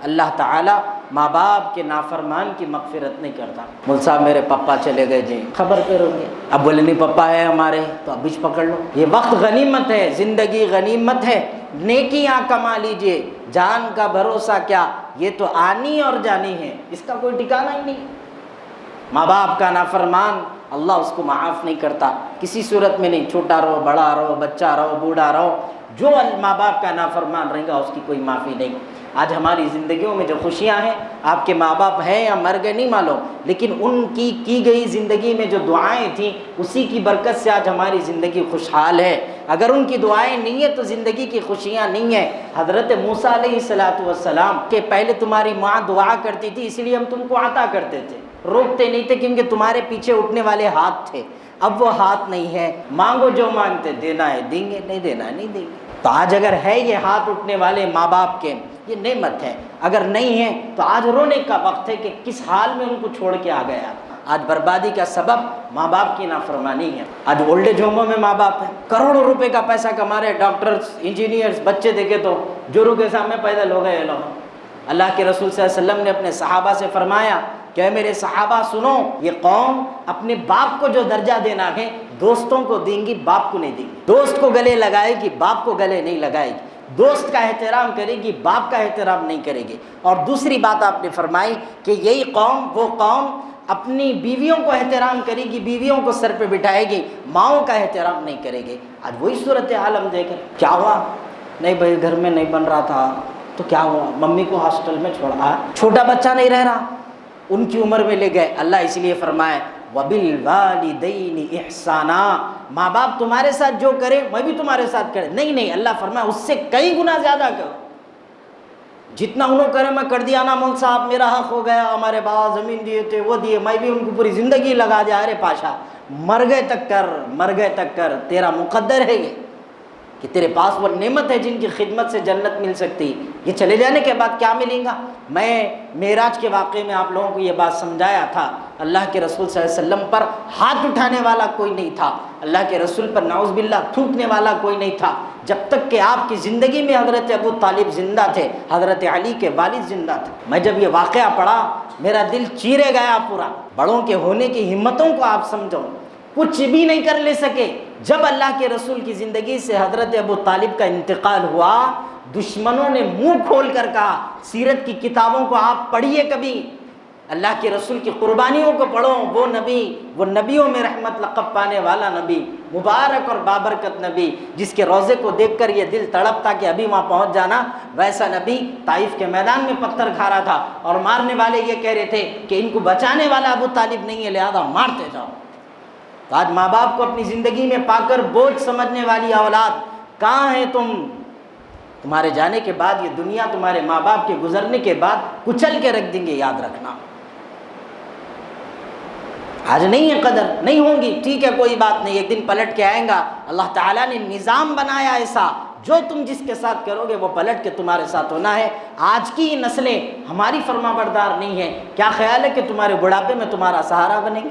اللہ تعالیٰ ماں باپ کے نافرمان کی مغفرت نہیں کرتا۔ مول صاحب میرے پپا چلے گئے جی، خبر پہ رہو گے، اب بولے نہیں پپا ہے ہمارے تو اب بیچ پکڑ لو۔ یہ وقت غنیمت ہے، زندگی غنیمت ہے، نیکیاں کما لیجئے، جان کا بھروسہ کیا، یہ تو آنی اور جانی ہے، اس کا کوئی ٹھکانہ ہی نہیں۔ ماں باپ کا نافرمان اللہ اس کو معاف نہیں کرتا کسی صورت میں نہیں، چھوٹا رہو، بڑا رہو، بچہ رہو، بوڑھا رہو، جو ماں باپ کا نافرمان رہے گا اس کی کوئی معافی نہیں۔ آج ہماری زندگیوں میں جو خوشیاں ہیں، آپ کے ماں باپ ہیں یا مر گئے نہیں معلوم، لیکن ان کی گئی زندگی میں جو دعائیں تھیں اسی کی برکت سے آج ہماری زندگی خوشحال ہے۔ اگر ان کی دعائیں نہیں ہیں تو زندگی کی خوشیاں نہیں ہیں۔ حضرت موسیٰ علیہ السلام کہ پہلے تمہاری ماں دعا کرتی تھی اس لیے ہم تم کو عطا کرتے تھے، روکتے نہیں تھے کیونکہ تمہارے پیچھے اٹھنے والے ہاتھ تھے، اب وہ ہاتھ نہیں ہے، مانگو جو مانگتے، دینا ہے دیں گے، نہیں دینا ہے نہیں دیں گے۔ تو آج اگر ہے یہ ہاتھ اٹھنے والے ماں باپ کے، یہ نعمت ہے، اگر نہیں ہے تو آج رونے کا وقت ہے کہ کس حال میں ان کو چھوڑ کے آ گیا۔ آج بربادی کا سبب ماں باپ کی نافرمانی ہے۔ آج اولڈ ایج ہوموں میں ماں باپ ہیں، کروڑوں روپے کا پیسہ کما رہے، ڈاکٹرز، انجینئرز، بچے دیکھے تو جورو کے سامنے پیدل ہو گئے لوگ۔ اللہ کے رسول صلی اللہ علیہ وسلم نے اپنے صحابہ سے فرمایا کہ اے میرے صحابہ سنو، یہ قوم اپنے باپ کو جو درجہ دینا ہے دوستوں کو دیں گی، باپ کو نہیں دیں گی۔ دوست کو گلے لگائے گی، باپ کو گلے نہیں لگائے گی۔ دوست کا احترام کرے گی، باپ کا احترام نہیں کرے گی۔ اور دوسری بات آپ نے فرمائی کہ یہی قوم، وہ قوم اپنی بیویوں کو احترام کرے گی، بیویوں کو سر پہ بٹھائے گی، ماؤں کا احترام نہیں کرے گی۔ آج وہی صورتحال ہم دیکھیں، کیا ہوا؟ نہیں بھائی گھر میں نہیں بن رہا تھا تو کیا ہوا؟ ممی کو ہاسٹل میں چھوڑا، چھوٹا بچہ نہیں رہ رہا، ان کی عمر میں لے گئے۔ اللہ اس لیے فرمائے وَبِالْوَالِدَيْنِ إِحْسَانًا، ماں باپ تمہارے ساتھ جو کرے میں بھی تمہارے ساتھ کرے، نہیں اللہ فرمایا اس سے کئی گنا زیادہ کرو، جتنا انہوں کرے میں کر دیا نا مول صاحب، میرا حق ہو گیا، ہمارے بابا زمین دیے تھے وہ دیے، میں بھی ان کو پوری زندگی لگا دیا۔ ارے پاشا، مر گئے تک کر، تیرا مقدر ہے یہ کہ تیرے پاس وہ نعمت ہے جن کی خدمت سے جنت مل سکتی، یہ چلے جانے کے بعد کیا ملے گا؟ میں معراج کے واقعے میں آپ لوگوں کو یہ بات سمجھایا تھا، اللہ کے رسول صلی اللہ علیہ وسلم پر ہاتھ اٹھانے والا کوئی نہیں تھا، اللہ کے رسول پر نعوذ باللہ تھوکنے والا کوئی نہیں تھا، جب تک کہ آپ کی زندگی میں حضرت ابو طالب زندہ تھے، حضرت علی کے والد زندہ تھے۔ میں جب یہ واقعہ پڑھا میرا دل چیرے گیا پورا۔ بڑوں کے ہونے کی ہمتوں کو آپ سمجھو، کچھ بھی نہیں کر لے سکے۔ جب اللہ کے رسول کی زندگی سے حضرت ابو طالب کا انتقال ہوا، دشمنوں نے منہ کھول کر کہا، سیرت کی کتابوں کو آپ پڑھیے، کبھی اللہ کے رسول کی قربانیوں کو پڑھو، وہ نبی، وہ نبیوں میں رحمت لقب پانے والا نبی، مبارک اور بابرکت نبی، جس کے روضے کو دیکھ کر یہ دل تڑپتا کہ ابھی وہاں پہنچ جانا، ویسا نبی طائف کے میدان میں پتھر کھا رہا تھا اور مارنے والے یہ کہہ رہے تھے کہ ان کو بچانے والا ابو طالب نہیں ہے، لہذا مارتے جاؤ۔ تو آج ماں باپ کو اپنی زندگی میں پا کر بوجھ سمجھنے والی اولاد، کہاں ہے تم؟ تمہارے جانے کے بعد یہ دنیا تمہارے ماں باپ کے گزرنے کے بعد کچل کے رکھ دیں گے، یاد رکھنا۔ آج نہیں ہے قدر، نہیں ہوں گی، ٹھیک ہے کوئی بات نہیں، ایک دن پلٹ کے آئیں گا۔ اللہ تعالیٰ نے نظام بنایا ایسا، جو تم جس کے ساتھ کرو گے وہ پلٹ کے تمہارے ساتھ ہونا ہے۔ آج کی یہ نسلیں ہماری فرما بردار نہیں ہیں، کیا خیال ہے کہ تمہارے بڑھاپے میں تمہارا سہارا بنیں گے؟